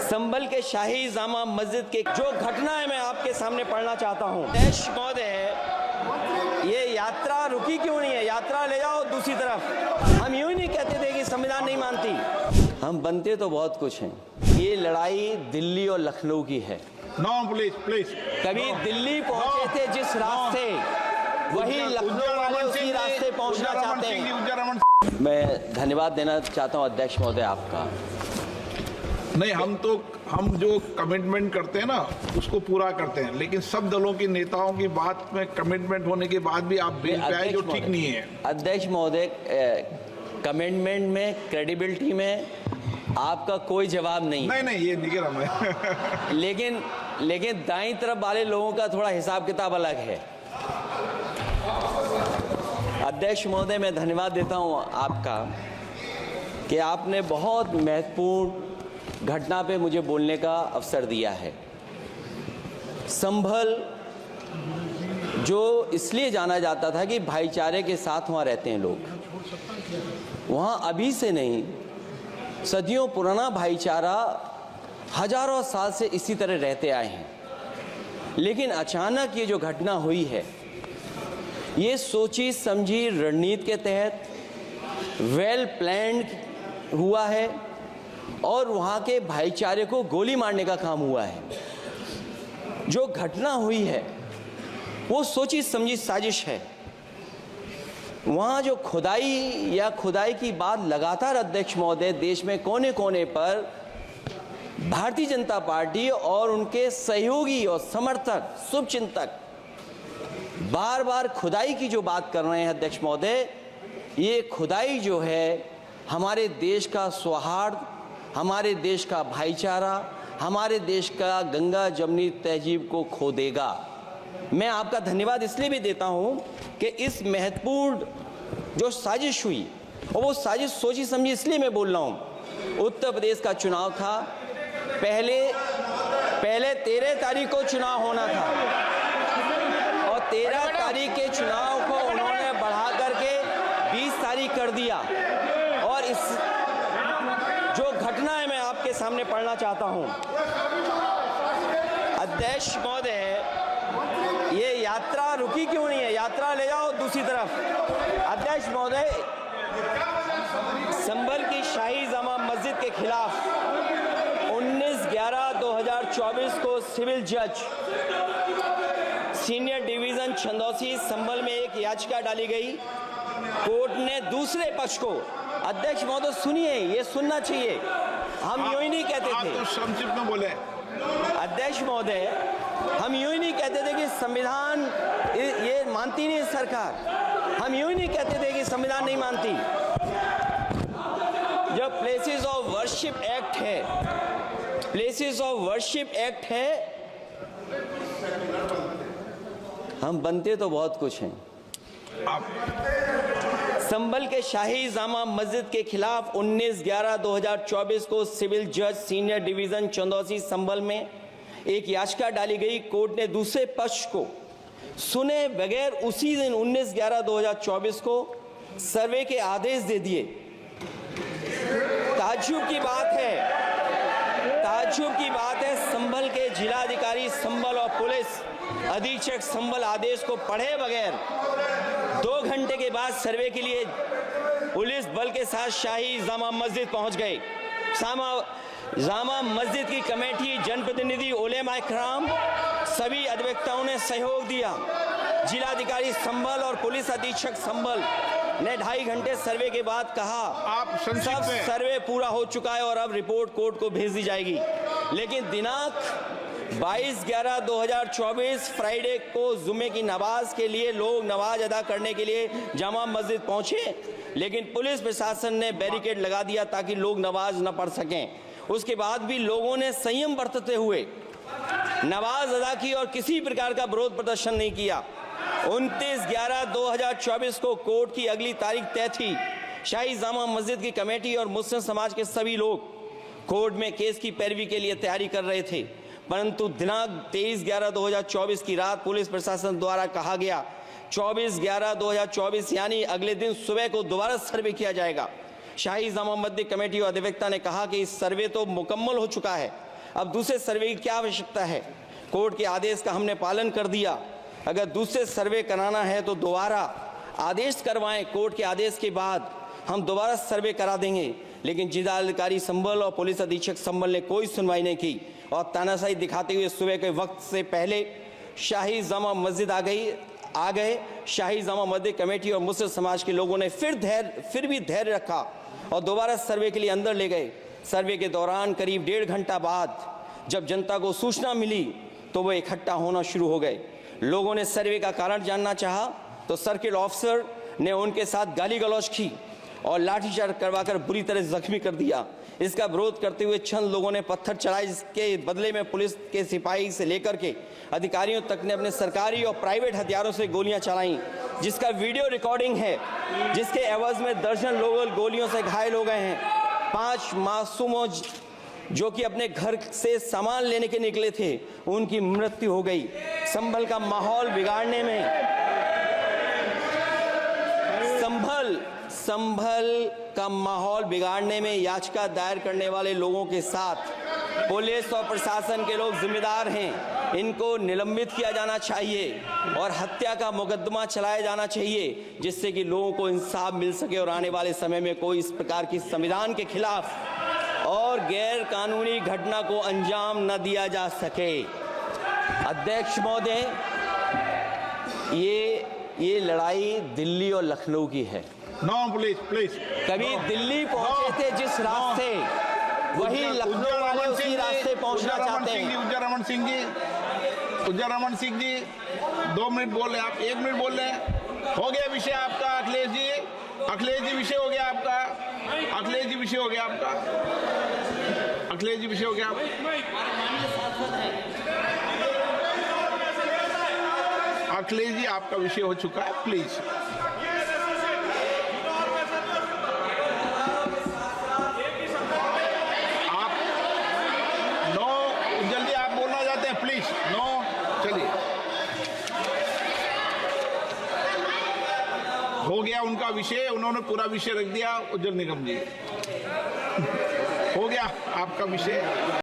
संभल के शाही जामा मस्जिद के जो घटना है मैं आपके सामने पढ़ना चाहता हूँ। देश महोदय, ये यात्रा रुकी क्यों नहीं है? यात्रा ले जाओ दूसरी तरफ। हम यूं ही नहीं कहते थे कि संविधान नहीं मानती। हम बनते तो बहुत कुछ हैं। ये लड़ाई दिल्ली और लखनऊ की है। नो प्लीज कभी दिल्ली पहुंचे थे जिस रास्ते, वही लखनऊ वाले उसी रास्ते पहुंचना चाहते हैं। मैं धन्यवाद देना चाहता हूं अध्यक्ष महोदय आपका। नहीं, हम जो कमिटमेंट करते हैं ना उसको पूरा करते हैं, लेकिन सब दलों के नेताओं की बात में कमिटमेंट होने के बाद भी आप बिल पे आए जो ठीक नहीं है। अध्यक्ष महोदय, कमिटमेंट में, क्रेडिबिलिटी में आपका कोई जवाब नहीं। नहीं ये नहीं कह रहा मैं। लेकिन दाईं तरफ वाले लोगों का थोड़ा हिसाब किताब अलग है। अध्यक्ष महोदय, मैं धन्यवाद देता हूं आपका कि आपने बहुत महत्वपूर्ण घटना पे मुझे बोलने का अवसर दिया है। संभल जो इसलिए जाना जाता था कि भाईचारे के साथ वहाँ रहते हैं लोग, वहाँ अभी से नहीं, सदियों पुराना भाईचारा हजारों साल से इसी तरह रहते आए हैं। लेकिन अचानक ये जो घटना हुई है, ये सोची समझी रणनीति के तहत वेल प्लान्ड हुआ है और वहाँ के भाईचारे को गोली मारने का काम हुआ है। जो घटना हुई है वो सोची समझी साजिश है। वहाँ जो खुदाई की बात लगातार अध्यक्ष महोदय देश में कोने कोने पर भारतीय जनता पार्टी और उनके सहयोगी और समर्थक, शुभचिंतक बार बार खुदाई की जो बात कर रहे हैं अध्यक्ष महोदय, ये खुदाई जो है हमारे देश का सौहार्द, हमारे देश का भाईचारा, हमारे देश का गंगा जमनी तहजीब को खो देगा। मैं आपका धन्यवाद इसलिए भी देता हूं कि इस महत्वपूर्ण जो साजिश हुई, और वो साजिश सोची समझी इसलिए मैं बोल रहा हूं। उत्तर प्रदेश का चुनाव था, पहले 13 तारीख को चुनाव होना था और 13 तारीख के चुनाव को उन्होंने बढ़ा करके 20 तारीख कर दिया। और इस जो घटना है मैं आपके सामने पढ़ना चाहता हूं। अध्यक्ष महोदय, ये यात्रा रुकी क्यों नहीं है? यात्रा ले जाओ दूसरी तरफ। अध्यक्ष महोदय, संभल की शाही जामा मस्जिद के खिलाफ 19/11/2024 को सिविल जज सीनियर डिवीजन छंदौसी संभल में एक याचिका डाली गई। कोर्ट ने दूसरे पक्ष को, अध्यक्ष महोदय सुनिए, ये सुनना चाहिए, हम यूं ही नहीं कहते थे। तो संक्षिप्त में बोले। अध्यक्ष महोदय, हम यूं ही नहीं कहते थे कि संविधान ये मानती नहीं सरकार। हम यूं ही नहीं कहते थे कि संविधान नहीं मानती। जब प्लेसेस ऑफ वर्शिप एक्ट है, प्लेसेस ऑफ वर्शिप एक्ट है, हम बनते तो बहुत कुछ हैं। संभल के शाही जामा मस्जिद के खिलाफ 19/11/2024 को सिविल जज सीनियर डिवीजन चंदौसी संभल में एक याचिका डाली गई। कोर्ट ने दूसरे पक्ष को सुने बगैर उसी दिन 19/11/2024 को सर्वे के आदेश दे दिए। ताज्जुब की बात है, संभल के जिलाधिकारी संभल और पुलिस अधीक्षक संभल आदेश को पढ़े बगैर 2 घंटे के बाद सर्वे के लिए पुलिस बल के साथ शाही जामा मस्जिद पहुंच गए। जामा मस्जिद की कमेटी, जनप्रतिनिधि, उलेमा इकराम, सभी अधिवक्ताओं ने सहयोग दिया। जिलाधिकारी संभल और पुलिस अधीक्षक संभल ने 2.5 घंटे सर्वे के बाद कहा सब सर्वे पूरा हो चुका है और अब रिपोर्ट कोर्ट को भेज दी जाएगी। लेकिन दिनांक 22/11/2024 फ्राइडे को जुमे की नमाज के लिए लोग नमाज अदा करने के लिए जामा मस्जिद पहुंचे, लेकिन पुलिस प्रशासन ने बैरिकेड लगा दिया ताकि लोग नमाज न पढ़ सकें। उसके बाद भी लोगों ने संयम बरतते हुए नमाज अदा की और किसी प्रकार का विरोध प्रदर्शन नहीं किया। 29/11/2024 को कोर्ट की अगली तारीख तय थी। शाही जामा मस्जिद की कमेटी और मुस्लिम समाज के सभी लोग कोर्ट में केस की पैरवी के लिए तैयारी कर रहे थे, परंतु दिनांक 23/11/2024 की रात पुलिस प्रशासन द्वारा कहा गया 24/11/2024 यानी अगले दिन सुबह को दोबारा सर्वे किया जाएगा। शाही जामा मस्जिद कमेटी और अधिवक्ता ने कहा कि इस सर्वे तो मुकम्मल हो चुका है, अब दूसरे सर्वे की क्या आवश्यकता है? कोर्ट के आदेश का हमने पालन कर दिया। अगर दूसरे सर्वे कराना है तो दोबारा आदेश करवाएं। कोर्ट के आदेश के बाद हम दोबारा सर्वे करा देंगे। लेकिन जिलाधिकारी संभल और पुलिस अधीक्षक संभल ने कोई सुनवाई नहीं की और तानाशाही दिखाते हुए सुबह के वक्त से पहले शाही जामा मस्जिद आ गए। शाही जामा मस्जिद कमेटी और मुस्लिम समाज के लोगों ने फिर भी धैर्य रखा और दोबारा सर्वे के लिए अंदर ले गए। सर्वे के दौरान करीब 1.5 घंटा बाद जब जनता को सूचना मिली तो वो इकट्ठा होना शुरू हो गए। लोगों ने सर्वे का कारण जानना चाहा तो सर्किल ऑफिसर ने उनके साथ गाली गलौज की और लाठीचार्ज करवाकर बुरी तरह जख्मी कर दिया। इसका विरोध करते हुए चंद लोगों ने पत्थर चलाए, जिसके बदले में पुलिस के सिपाही से लेकर के अधिकारियों तक ने अपने सरकारी और प्राइवेट हथियारों से गोलियां चलाईं, जिसका वीडियो रिकॉर्डिंग है, जिसके एवज में दर्जन लोग गोलियों से घायल हो गए हैं। 5 मासूमों जो कि अपने घर से सामान लेने के निकले थे, उनकी मृत्यु हो गई। संभल का माहौल बिगाड़ने में संभल का माहौल बिगाड़ने में याचिका दायर करने वाले लोगों के साथ पुलिस और प्रशासन के लोग जिम्मेदार हैं। इनको निलंबित किया जाना चाहिए और हत्या का मुकदमा चलाया जाना चाहिए, जिससे कि लोगों को इंसाफ मिल सके और आने वाले समय में कोई इस प्रकार की संविधान के खिलाफ और गैर कानूनी घटना को अंजाम न दिया जा सके। अध्यक्ष महोदय, ये लड़ाई दिल्ली और लखनऊ की है। No please. कभी दिल्ली पहुंचे थे जिस रास्ते, वही लखनऊ वाले उसी रास्ते पहुंचना चाहते हैं। उज्जर रमन सिंह जी 2 मिनट बोल रहे, आप 1 मिनट बोल रहे हैं। हो गया विषय आपका अखिलेश जी विषय हो गया आपका। अखिलेश जी विषय हो गया। अखिलेश जी आपका विषय हो चुका है, प्लीज। हो गया उनका विषय, उन्होंने पूरा विषय रख दिया। उज्जवल निगम जी, हो गया आपका विषय।